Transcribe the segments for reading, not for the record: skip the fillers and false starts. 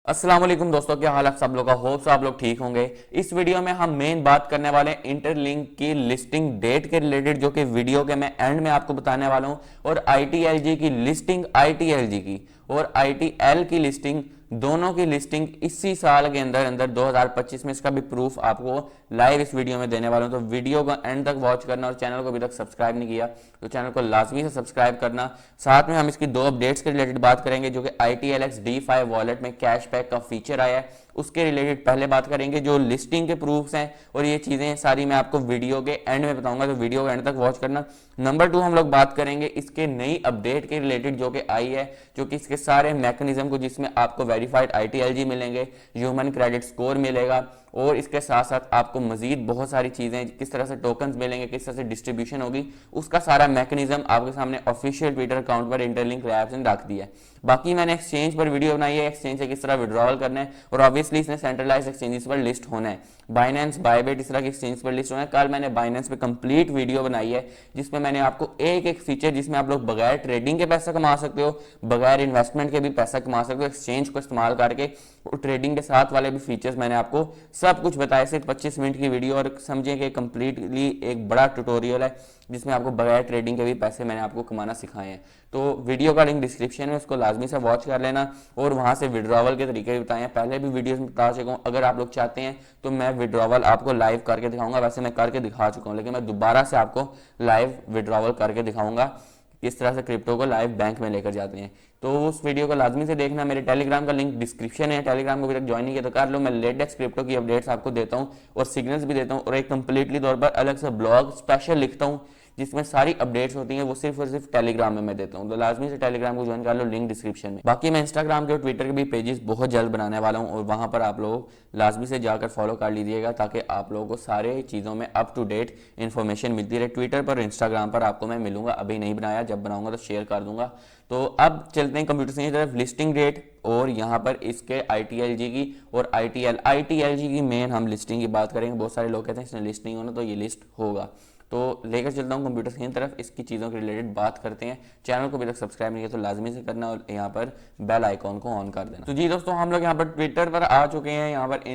अस्सलाम वालेकुम दोस्तों, क्या हाल है सब लोग का। होप सो आप लोग ठीक होंगे। इस वीडियो में हम मेन बात करने वाले हैं इंटरलिंक की लिस्टिंग डेट के रिलेटेड, जो कि वीडियो के मैं एंड में आपको बताने वाला हूं। और आईटीएलजी की लिस्टिंग, आईटीएलजी की और आईटीएल की लिस्टिंग, दोनों की लिस्टिंग इसी साल के अंदर अंदर 2025 में, इसका भी प्रूफ आपको लाइव इस वीडियो में देने वाला हूं। तो वीडियो को एंड तक वॉच करना और चैनल को अभी तक सब्सक्राइब नहीं किया तो चैनल को लाजमी से सब्सक्राइब करना। साथ में हम इसकी दो अपडेट्स के रिलेटेड बात करेंगे, जो कि ITLX D5 वॉलेट में कैशबैक का फीचर आया है, उसके रिलेटेड पहले बात करेंगे। जो लिस्टिंग के प्रूफ्स हैं और ये चीज़ें सारी मैं आपको वीडियो के एंड में बताऊंगा, तो वीडियो को एंड तक वॉच करना। नंबर 2 हम लोग बात करेंगे इसके नई अपडेट के रिलेटेड जो कि आई है, जो कि इसके सारे मैकेनिज्म को, जिसमें आपको वेरीफाइड ITLG मिलेंगे, ह्यूमन क्रेडिट स्कोर मिलेगा और इसके साथ साथ आपको मजीद बहुत सारी चीज़ें, किस तरह से टोकन्स मिलेंगे, किस तरह से डिस्ट्रीब्यूशन होगी, उसका सारा मैकेनिज्म आपके सामने ऑफिशियल ट्विटर अकाउंट पर इंटरलिंक लैब्स ने रख दिया है। बाकी मैंने एक्सचेंज पर वीडियो बनाई है, एक्सचेंज से किस तरह विड्रॉवल करना है और ऑब्वियसली इसने सेंट्रलाइज एक्सचेंजेस पर लिस्ट होना है। बाइनेंस, बायबिट, इस तरह के एक्सचेंज पर लिस्ट होना है। कल मैंने बाइनेंस पे कंप्लीट वीडियो बनाई है, जिसमें मैंने आपको एक एक फीचर, जिसमें आप लोग बगैर ट्रेडिंग के पैसा कमा सकते हो, बगैर इन्वेस्टमेंट के भी पैसा कमा सकते हो एक्सचेंज को इस्तेमाल करके, और ट्रेडिंग के साथ वाले भी फीचर्स मैंने आपको सब कुछ बताया। सिर्फ 25 मिनट की वीडियो और समझिए कि कंप्लीटली एक बड़ा ट्यूटोरियल है, जिसमें आपको बगैर ट्रेडिंग के भी पैसे मैंने आपको कमाना सिखाए हैं। तो वीडियो का लिंक डिस्क्रिप्शन में, उसको लाजमी से वॉच कर लेना और वहां से विड्रॉवल के तरीके भी बताए हैं। पहले भी वीडियोस में बता चुका हूँ, अगर आप लोग चाहते हैं तो मैं विड्रॉवल आपको लाइव करके दिखाऊंगा। वैसे मैं करके दिखा चुका हूँ, लेकिन मैं दोबारा से आपको लाइव विड्रॉवल करके दिखाऊंगा किस तरह से क्रिप्टो को लाइव बैंक में लेकर जाते हैं। तो उस वीडियो को लाजमी से देखना। मेरे टेलीग्राम का लिंक डिस्क्रिप्शन है, टेलीग्राम को अभी तक ज्वाइन नहीं किया तो कर लो। मैं लेटेस्ट क्रिप्टो की अपडेट्स आपको देता हूँ और सिग्नल्स भी देता हूँ, और एक कंप्लीटली तौर पर अलग से ब्लॉग स्पेशल लिखता हूँ, जिसमें सारी अपडेट्स होती हैं, वो सिर्फ और सिर्फ टेलीग्राम में मैं देता हूँ। तो लाजमी से टेलीग्राम को ज्वाइन कर लो, लिंक डिस्क्रिप्शन में। बाकी मैं इंस्टाग्राम के और ट्विटर के भी पेजेस बहुत जल्द बनाने वाला हूँ, और वहाँ पर आप लोग लाजमी से जाकर फॉलो कर लीजिएगा, ताकि आप लोगों को सारे चीज़ों में अप टू डेट इन्फॉर्मेशन मिलती रहे। ट्विटर पर और इंस्टाग्राम पर आपको मैं मिलूंगा, अभी नहीं बनाया, जब बनाऊंगा तो शेयर कर दूंगा। तो अब चलते हैं कंप्यूटर साइंस की तरफ। लिस्टिंग डेट और यहाँ पर इसके ITLG की और ITLG की मेन हम लिस्टिंग की बात करेंगे। बहुत सारे लोग कहते हैं इसने लिस्ट नहीं होना, तो ये लिस्ट होगा। तो लेकर चलता हूँ कंप्यूटर साइंस की तरफ, इसकी चीज़ों के रिलेटेड बात करते हैं। चैनल को अभी तक सब्सक्राइब नहीं किया तो लाजमी से करना और यहाँ पर बेल आइकॉन को ऑन कर देना। तो जी दोस्तों, हम लोग यहाँ पर ट्विटर पर आ चुके हैं, यहाँ पर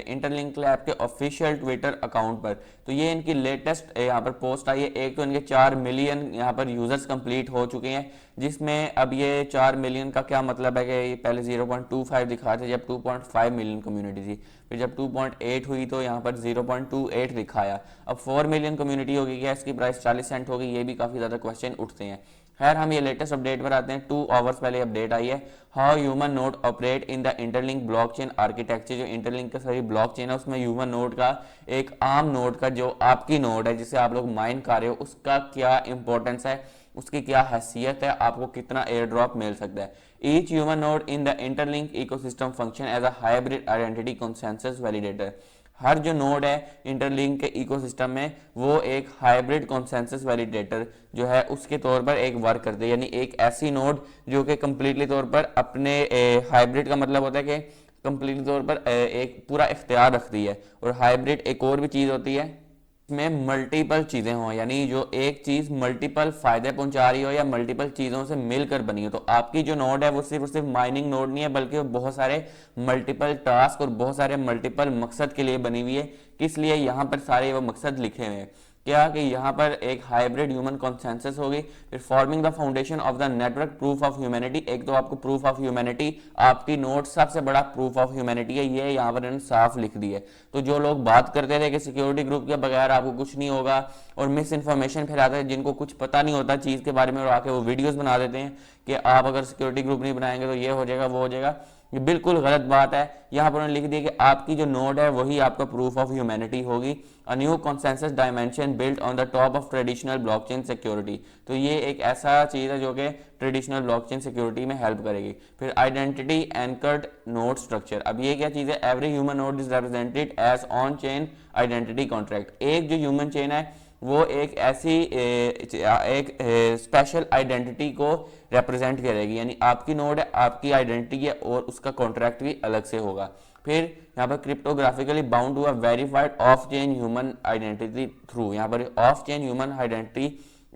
इंटरलिंक लैब के ऑफिशियल ट्विटर अकाउंट पर। तो ये इनकी लेटेस्ट यहाँ पर पोस्ट आई है। एक तो इनके 4 मिलियन यहाँ पर यूजर्स कंप्लीट हो चुके हैं, जिसमें अब ये 4 मिलियन का क्या मतलब है कि ये पहले 0.25 दिखा थे जब 2.5 मिलियन कम्युनिटी थी, फिर जब 2.8 हुई तो यहाँ पर 0.28 दिखाया, अब 4 मिलियन कम्युनिटी हो गई है, इसकी प्राइस 40 सेंट हो गई। ये भी काफ़ी ज़्यादा क्वेश्चन उठते हैं। खैर, हम ये लेटेस्ट अपडेट पर आते हैं। 2 आवर्स पहले अपडेट आई है, how human node operate in the interlink blockchain architecture. जो इंटरलिंक का सारी ब्लॉकचेन है, उसमें ह्यूमन नोड का, एक आम नोड का, जो आपकी नोड है जिसे आप लोग माइन कर रहे हो, उसका क्या इंपॉर्टेंस है, उसकी क्या हैसियत है, आपको कितना एयर ड्रॉप मिल सकता है। Each human node in the interlink ecosystem function as a hybrid identity consensus validator. हर जो नोड है इंटरलिंक के इकोसिस्टम में, वो एक हाइब्रिड कंसेंसस वैलिडेटर जो है उसके तौर पर एक वर्क करते हैं। यानी एक ऐसी नोड जो कि कंप्लीटली तौर पर अपने, हाइब्रिड का मतलब होता है कि कंप्लीटली तौर पर एक पूरा इख्तियार रखती है, और हाइब्रिड एक और भी चीज़ होती है में मल्टीपल चीजें हों, यानी जो एक चीज मल्टीपल फायदे पहुंचा रही हो या मल्टीपल चीजों से मिलकर बनी हो। तो आपकी जो नोड है वो सिर्फ और सिर्फ माइनिंग नोड नहीं है, बल्कि वो बहुत सारे मल्टीपल टास्क और बहुत सारे मल्टीपल मकसद के लिए बनी हुई है। किस लिए यहाँ पर सारे वो मकसद लिखे हुए हैं, क्या कि यहाँ पर एक हाइब्रिड ह्यूमन कॉन्सेंसस होगी, फिर forming the foundation of the network proof of humanity. एक तो आपको प्रूफ ऑफ ह्यूमैनिटी, आपकी नोट सबसे बड़ा प्रूफ ऑफ ह्यूमैनिटी है, ये यहाँ पर इन्होंने साफ लिख दी है। तो जो लोग बात करते थे कि सिक्योरिटी ग्रुप के बगैर आपको कुछ नहीं होगा और मिस इन्फॉर्मेशन फैलाते हैं, जिनको कुछ पता नहीं होता चीज़ के बारे में, और आके वो वीडियोज़ बना देते हैं कि आप अगर सिक्योरिटी ग्रुप नहीं बनाएंगे तो ये हो जाएगा, वो हो जाएगा, ये बिल्कुल गलत बात है। यहाँ पर उन्होंने लिख दिया कि आपकी जो नोड है वही आपका प्रूफ ऑफ ह्यूमैनिटी होगी। A new consensus dimension built on the top of traditional blockchain security. तो ये एक ऐसा चीज़ है जो कि ट्रेडिशनल ब्लॉकचेन सिक्योरिटी में हेल्प करेगी। फिर आइडेंटिटी एंकर्ड नोड स्ट्रक्चर। अब ये क्या चीज़ है, every human node is represented as on chain identity contract. एक जो ह्यूमन चेन है वो एक ऐसी एक स्पेशल आइडेंटिटी को रिप्रेजेंट करेगी, यानी आपकी नोड है, आपकी आइडेंटिटी है, और उसका कॉन्ट्रैक्ट भी अलग से होगा। फिर यहाँ पर cryptographically bound to a verified off chain human identity through. यहाँ पर ऑफ चेन ह्यूमन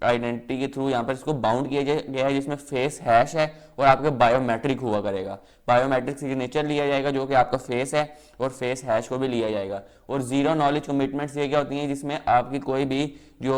आइडेंटिटी के थ्रू यहाँ पर इसको बाउंड किया गया है, जिसमें फेस हैश है और आपका बायोमेट्रिक हुआ करेगा। बायोमेट्रिक सिग्नेचर लिया जाएगा जो कि आपका फेस है, और फेस हैश को भी लिया जाएगा। और जीरो नॉलेज कमिटमेंट्स ये क्या होती हैं, जिसमें आपकी कोई भी जो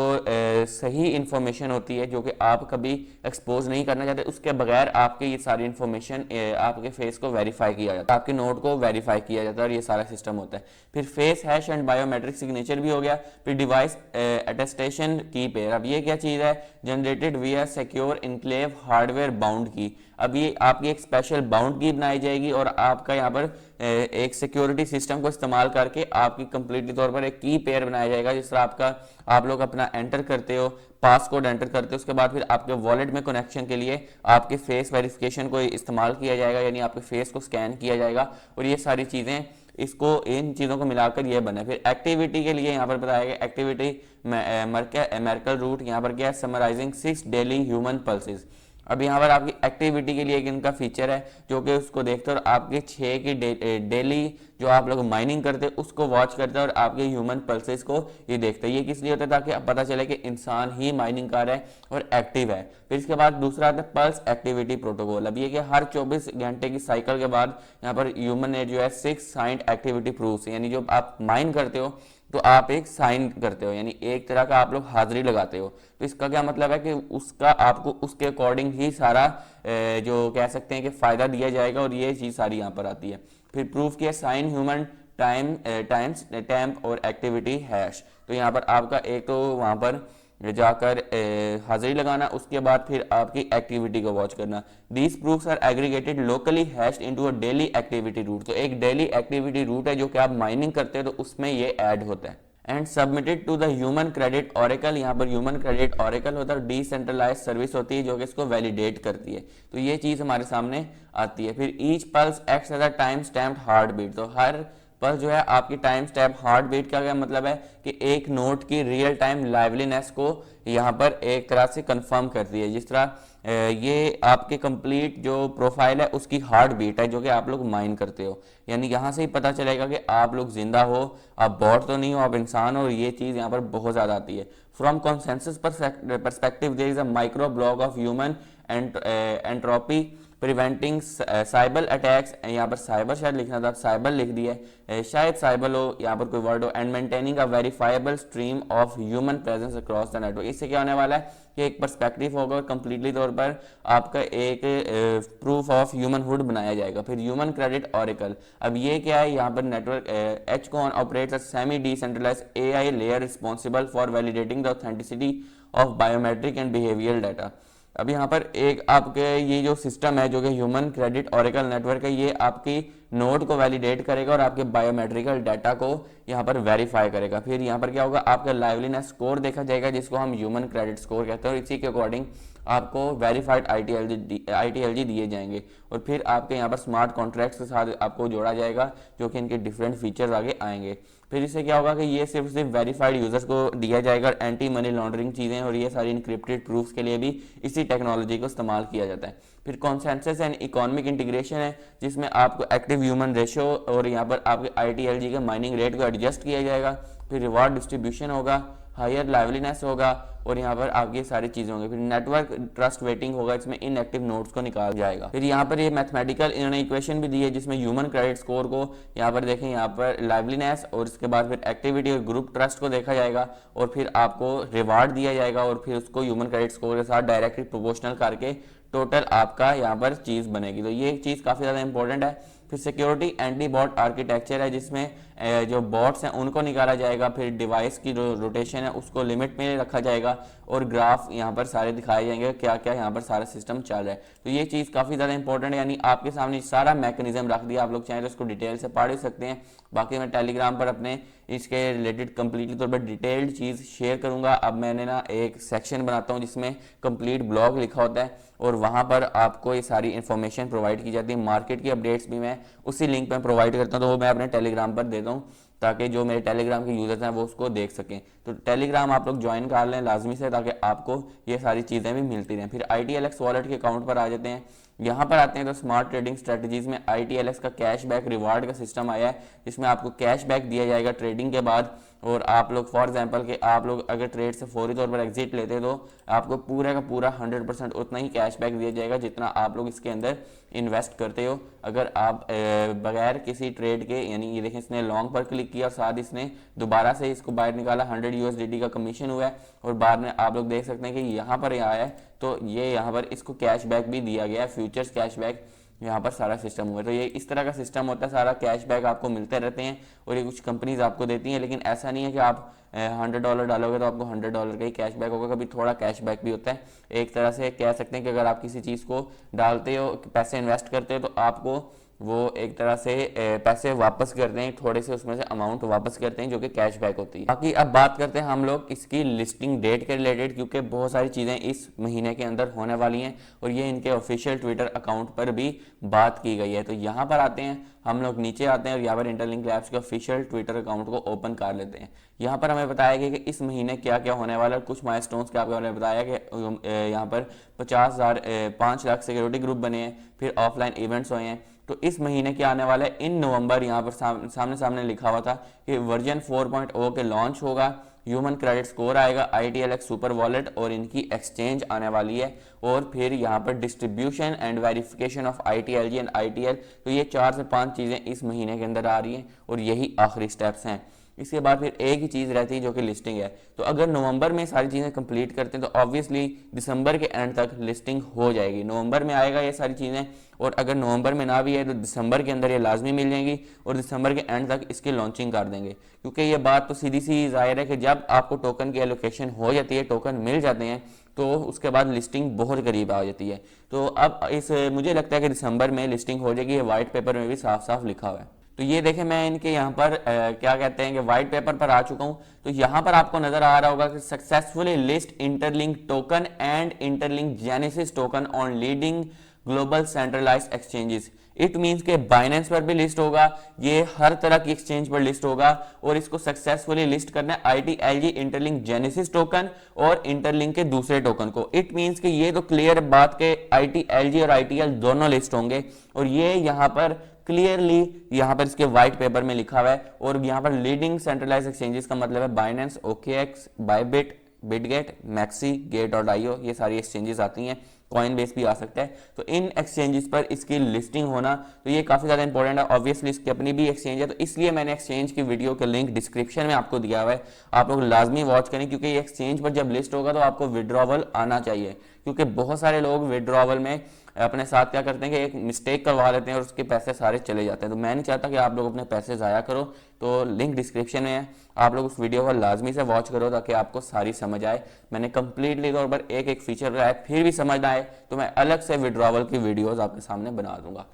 सही इंफॉर्मेशन होती है जो कि आप कभी एक्सपोज नहीं करना चाहते, उसके बगैर आपके ये सारी इंफॉर्मेशन आपके फेस को वेरीफाई किया जाता है, आपके नोट को वेरीफाई किया जाता है, और ये सारा सिस्टम होता है। फिर face hash and biometric signature भी हो गया। फिर डिवाइस अटेस्टेशन की पेयर, अब ये क्या चीज़ है, जनरेटेड विया सिक्योर इनक्लेव हार्डवेयर बाउंड की। अब ये आपकी एक स्पेशल बाउंड की बनाई जाएगी, और आपका यहाँ पर एक सिक्योरिटी सिस्टम को इस्तेमाल करके आपकी कंप्लीटली तौर पर एक की पेयर बनाया जाएगा। जिस तरह आपका आप लोग अपना एंटर करते हो, पासकोड एंटर करते हो, उसके बाद फिर आपके वॉलेट में कनेक्शन के लिए आपके फेस वेरिफिकेशन को इस्तेमाल किया जाएगा, यानी आपके फेस को स्कैन किया जाएगा। और ये सारी चीज़ें इसको इन चीज़ों को मिलाकर ये बने। फिर एक्टिविटी के लिए यहाँ पर बताया गया, एक्टिविटी मेरिकल रूट यहाँ पर क्या है, समराइजिंग 6 डेली ह्यूमन पल्सेस। अब यहाँ पर आपकी एक्टिविटी के लिए एक इनका फीचर है जो कि उसको देखते हैं और आपके 6 की डेली जो आप लोग माइनिंग करते हैं उसको वॉच करते हैं, और आपके ह्यूमन पल्सेस को ये देखते हैं। ये किस लिए होता है, ताकि पता चले कि इंसान ही माइनिंग कर रहा है और एक्टिव है। फिर इसके बाद दूसरा आता है पल्स एक्टिविटी प्रोटोकॉल। अब ये कि हर 24 घंटे की साइकिल के बाद यहाँ पर ह्यूमन ने जो है 6 साइंड एक्टिविटी प्रूफ, यानी जो आप माइन करते हो तो आप एक साइन करते हो, यानी एक तरह का आप लोग हाजिरी लगाते हो। तो इसका क्या मतलब है कि उसका आपको उसके अकॉर्डिंग ही सारा जो कह सकते हैं कि फायदा दिया जाएगा, और ये चीज़ सारी यहाँ पर आती है। फिर प्रूफ किया साइन ह्यूमन टाइम्स टैम्प और एक्टिविटी हैश। तो यहाँ पर आपका एक तो वहाँ पर जाकर हाजिरी लगाना, उसके बाद फिर आपकी एक्टिविटी को वॉच करना। These proofs are aggregated locally hashed into a daily activity root. तो एक डेली एक्टिविटी रूट है जो कि आप माइनिंग करते हैं तो उसमें ये ऐड होता है। And submitted to the human credit oracle. यहाँ पर ह्यूमन क्रेडिट ऑरेकल होता है, डिसेंट्रलाइज सर्विस होती है जो कि इसको वैलिडेट करती है। तो ये चीज़ हमारे सामने आती है। फिर each pulse acts as a time stamped heart beat. तो हर पर जो है आपकी टाइम स्टैम्प हार्ट बीट का क्या मतलब है कि एक नोट की रियल टाइम लाइवलीनेस को यहाँ पर एक तरह से कंफर्म करती है। जिस तरह ये आपके कंप्लीट जो प्रोफाइल है उसकी हार्ट बीट है जो कि आप लोग माइन करते हो, यानी यहाँ से ही पता चलेगा कि आप लोग जिंदा हो, आप बॉट तो नहीं हो, आप इंसान हो। और ये चीज़ यहाँ पर बहुत ज़्यादा आती है। From consensus perspective there is a micro block of human entropy preventing cyber attacks. यहाँ पर साइबर शायद लिखना था, साइबर लिख दिया है, शायद साइबर हो, यहाँ पर कोई वर्ड हो। And maintaining a verifiable stream of human presence across the network. इससे क्या होने वाला है कि एक पर्सपेक्टिव होगा और कंप्लीटली तौर पर आपका एक प्रूफ ऑफ ह्यूमन हुड बनाया जाएगा। फिर ह्यूमन क्रेडिट ऑरेकल। अब ये क्या है, यहाँ पर network HCON operates a semi decentralised AI layer responsible for validating the authenticity of biometric and behavioural data. अब यहाँ पर एक आपके ये जो सिस्टम है जो कि ह्यूमन क्रेडिट ऑरेकल नेटवर्क है, ये आपकी नोड को वैलिडेट करेगा और आपके बायोमेट्रिकल डाटा को यहाँ पर वेरीफाई करेगा। फिर यहाँ पर क्या होगा, आपका लाइवलीनेस स्कोर देखा जाएगा जिसको हम ह्यूमन क्रेडिट स्कोर कहते हैं, और इसी के अकॉर्डिंग आपको वेरीफाइड आईटीएलजी दिए जाएंगे। और फिर आपके यहाँ पर स्मार्ट कॉन्ट्रैक्ट्स के साथ आपको जोड़ा जाएगा जो कि इनके डिफरेंट फीचर्स आगे आएंगे। फिर इससे क्या होगा कि ये सिर्फ वेरीफाइड यूजर्स को दिया जाएगा, एंटी मनी लॉन्ड्रिंग चीज़ें और ये सारी इनक्रिप्टेड प्रूफ्स के लिए भी इसी टेक्नोलॉजी को इस्तेमाल किया जाता है। फिर कॉन्सेंसस एंड इकोनॉमिक इंटीग्रेशन है जिसमें आपको एक्टिव ह्यूमन रेशियो और यहाँ पर आपके आईटीएलजी के माइनिंग रेट को एडजस्ट किया जाएगा। फिर रिवार्ड डिस्ट्रीब्यूशन होगा, हायर लाइवलीनेस होगा और यहाँ पर आपकी सारी चीज़ें होंगी। फिर नेटवर्क ट्रस्ट वेटिंग होगा, इसमें इनएक्टिव नोड्स को निकाला जाएगा। फिर यहाँ पर ये मैथमेटिकल इन्होंने इक्वेशन भी दी है जिसमें ह्यूमन क्रेडिट स्कोर को यहाँ पर देखें, यहाँ पर लाइवलीनेस और इसके बाद फिर एक्टिविटी और ग्रुप ट्रस्ट को देखा जाएगा और फिर आपको रिवार्ड दिया जाएगा और फिर उसको ह्यूमन क्रेडिट स्कोर के साथ डायरेक्टली प्रोपोर्शनल करके टोटल आपका यहाँ पर चीज़ बनेगी। तो ये चीज़ काफ़ी ज़्यादा इंपॉर्टेंट है। फिर सिक्योरिटी एंटी बॉट आर्किटेक्चर है जिसमें जो बॉट्स हैं उनको निकाला जाएगा। फिर डिवाइस की जो रोटेशन है उसको लिमिट में रखा जाएगा और ग्राफ यहाँ पर सारे दिखाए जाएंगे क्या क्या यहाँ पर सारा सिस्टम चल रहा है। तो ये चीज़ काफ़ी ज़्यादा इंपॉर्टेंट है, यानी आपके सामने सारा मैकेनिज्म रख दिया। आप लोग चाहें तो इसको डिटेल से पढ़ सकते हैं। बाकी मैं टेलीग्राम पर अपने इसके रिलेटेड कंप्लीटली तौर पर डिटेल्ड चीज़ शेयर करूँगा। अब मैंने ना एक सेक्शन बनाता हूँ जिसमें कंप्लीट ब्लॉग लिखा होता है और वहाँ पर आपको ये सारी इन्फॉर्मेशन प्रोवाइड की जाती है। मार्केट की अपडेट्स भी मैं उसी लिंक पर प्रोवाइड करता हूँ, तो वो मैं अपने टेलीग्राम पर देता हूँ ताकि जो मेरे टेलीग्राम के यूजर्स हैं वो उसको देख सकें। तो टेलीग्राम आप लोग ज्वाइन कर लें लाजमी से, ताकि आपको ये सारी चीज़ें भी मिलती रहें। फिर ITLX वॉलेट के अकाउंट पर आ जाते हैं। यहाँ पर आते हैं तो स्मार्ट ट्रेडिंग स्ट्रेटजीज में ITLX का कैशबैक रिवार्ड का सिस्टम आया है, जिसमें आपको कैशबैक दिया जाएगा ट्रेडिंग के बाद। और आप लोग फॉर एग्जांपल कि आप लोग अगर ट्रेड से फौरी तौर पर एग्जिट लेते हैं तो आपको पूरा का पूरा 100% उतना ही कैशबैक दिया जाएगा जितना आप लोग इसके अंदर इन्वेस्ट करते हो। अगर आप बगैर किसी ट्रेड के, यानी ये देखें इसने लॉन्ग पर क्लिक किया और साथ इसने दोबारा से इसको बाहर निकाला, 100 USDT का कमीशन हुआ है। और बाद में आप लोग देख सकते हैं कि यहाँ पर आया है तो ये यहाँ पर इसको कैशबैक भी दिया गया है, फ्यूचर्स कैशबैक यहाँ पर सारा सिस्टम हुआ है। तो ये इस तरह का सिस्टम होता है, सारा कैशबैक आपको मिलते रहते हैं और ये कुछ कंपनीज आपको देती हैं। लेकिन ऐसा नहीं है कि आप $100 डालोगे तो आपको $100 का ही कैशबैक होगा, कभी थोड़ा कैशबैक भी होता है। एक तरह से कह सकते हैं कि अगर आप किसी चीज़ को डालते हो, पैसे इन्वेस्ट करते हो, तो आपको वो एक तरह से पैसे वापस करते हैं, थोड़े से उसमें से अमाउंट वापस करते हैं जो कि कैशबैक होती है। बाकी अब बात करते हैं हम लोग इसकी लिस्टिंग डेट के रिलेटेड, क्योंकि बहुत सारी चीज़ें इस महीने के अंदर होने वाली हैं और ये इनके ऑफिशियल ट्विटर अकाउंट पर भी बात की गई है। तो यहाँ पर आते हैं हम लोग, नीचे आते हैं और यहाँ पर इंटरलिंक लैब्स के ऑफिशियल ट्विटर अकाउंट को ओपन कर लेते हैं। यहाँ पर हमें बताया गया कि इस महीने क्या क्या होने वाला है, कुछ माइलस्टोन्स के आपको हमने बताया कि यहाँ पर 5 लाख सिक्योरिटी ग्रुप बने हैं, फिर ऑफलाइन इवेंट्स हुए हैं। तो इस महीने क्या आने वाला है, इन नवंबर यहाँ पर सामने लिखा हुआ था कि वर्जन 4.0 के लॉन्च होगा, ह्यूमन क्रेडिट स्कोर आएगा, ITLX सुपर वॉलेट और इनकी एक्सचेंज आने वाली है, और फिर यहाँ पर distribution and verification of ITLG and ITL। तो ये 4 से 5 चीज़ें इस महीने के अंदर आ रही हैं और यही आखिरी स्टेप्स हैं। इसके बाद फिर एक ही चीज़ रहती है जो कि लिस्टिंग है। तो अगर नवंबर में सारी चीज़ें कंप्लीट करते हैं तो ऑब्वियसली दिसंबर के एंड तक लिस्टिंग हो जाएगी। नवंबर में आएगा ये सारी चीज़ें, और अगर नवंबर में ना भी है तो दिसंबर के अंदर ये लाजमी मिल जाएंगी और दिसंबर के एंड तक इसकी लॉन्चिंग कर देंगे। क्योंकि ये बात तो सीधी सी जाहिर है कि जब आपको टोकन की एलोकेशन हो जाती है, टोकन मिल जाते हैं, तो उसके बाद लिस्टिंग बहुत करीब आ जाती है। तो अब मुझे लगता है कि दिसंबर में लिस्टिंग हो जाएगी, ये वाइट पेपर में भी साफ साफ लिखा हुआ है। तो ये देखें, मैं इनके यहाँ पर क्या कहते हैं कि व्हाइट पेपर पर आ चुका हूँ। तो यहाँ पर आपको नजर आ रहा होगा कि successfully list interlink token and interlink genesis token on leading global centralised exchanges. It means के बाइनेंस पर भी लिस्ट होगा, ये हर तरह की एक्सचेंज पर लिस्ट होगा, और इसको सक्सेसफुली लिस्ट करना है ITLG इंटरलिंक जेनेसिस टोकन और इंटरलिंक के दूसरे टोकन को। इट मींस कि ये तो क्लियर बात के ITLG और ITL दोनों लिस्ट होंगे, और ये यहाँ पर क्लियरली यहाँ पर इसके व्हाइट पेपर में लिखा हुआ है। और यहाँ पर लीडिंग सेंट्रलाइज्ड एक्सचेंजेस का मतलब है बाइनेंस, OKX, बायबिट, बिटगेट, मैक्सी, गेट.io, ये सारी एक्सचेंजेस आती हैं, कॉइन बेस भी आ सकता है। तो इन एक्सचेंजेस पर इसकी लिस्टिंग होना, तो ये काफी ज्यादा इंपॉर्टेंट है। ऑब्वियसली इसकी अपनी भी एक्सचेंज है, तो इसलिए मैंने एक्सचेंज की वीडियो का लिंक डिस्क्रिप्शन में आपको दिया हुआ है, आप लोग लाजमी वॉच करें, क्योंकि ये एक्सचेंज पर जब लिस्ट होगा तो आपको विड्रॉवल आना चाहिए। क्योंकि बहुत सारे लोग विड्रॉवल में अपने साथ क्या करते हैं कि एक मिस्टेक करवा लेते हैं और उसके पैसे सारे चले जाते हैं। तो मैं नहीं चाहता कि आप लोग अपने पैसे ज़ाया करो, तो लिंक डिस्क्रिप्शन में है, आप लोग उस वीडियो को लाजमी से वॉच करो ताकि आपको सारी समझ आए। मैंने कंप्लीटली तौर पर एक एक फीचर लगाया, फिर भी समझ ना आए तो मैं अलग से विड्रॉवल की वीडियोज़ आपके सामने बना दूंगा।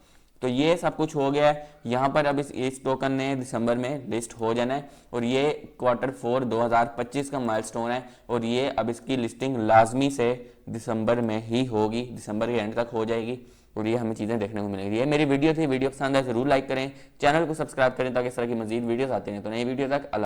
तो ये सब कुछ हो गया है। यहाँ पर अब इस टोकन ने दिसंबर में लिस्ट हो जाना है, और ये Q4 2025 का माइलस्टोन है, और ये अब इसकी लिस्टिंग लाजमी से दिसंबर में ही होगी, दिसंबर के एंड तक हो जाएगी, और ये हमें चीज़ें देखने को मिलेंगी। ये मेरी वीडियो थी, वीडियो पसंद है जरूर लाइक करें, चैनल को सब्सक्राइब करें ताकि इस तरह की मजीद वीडियोस आते हैं। तो नई वीडियो तक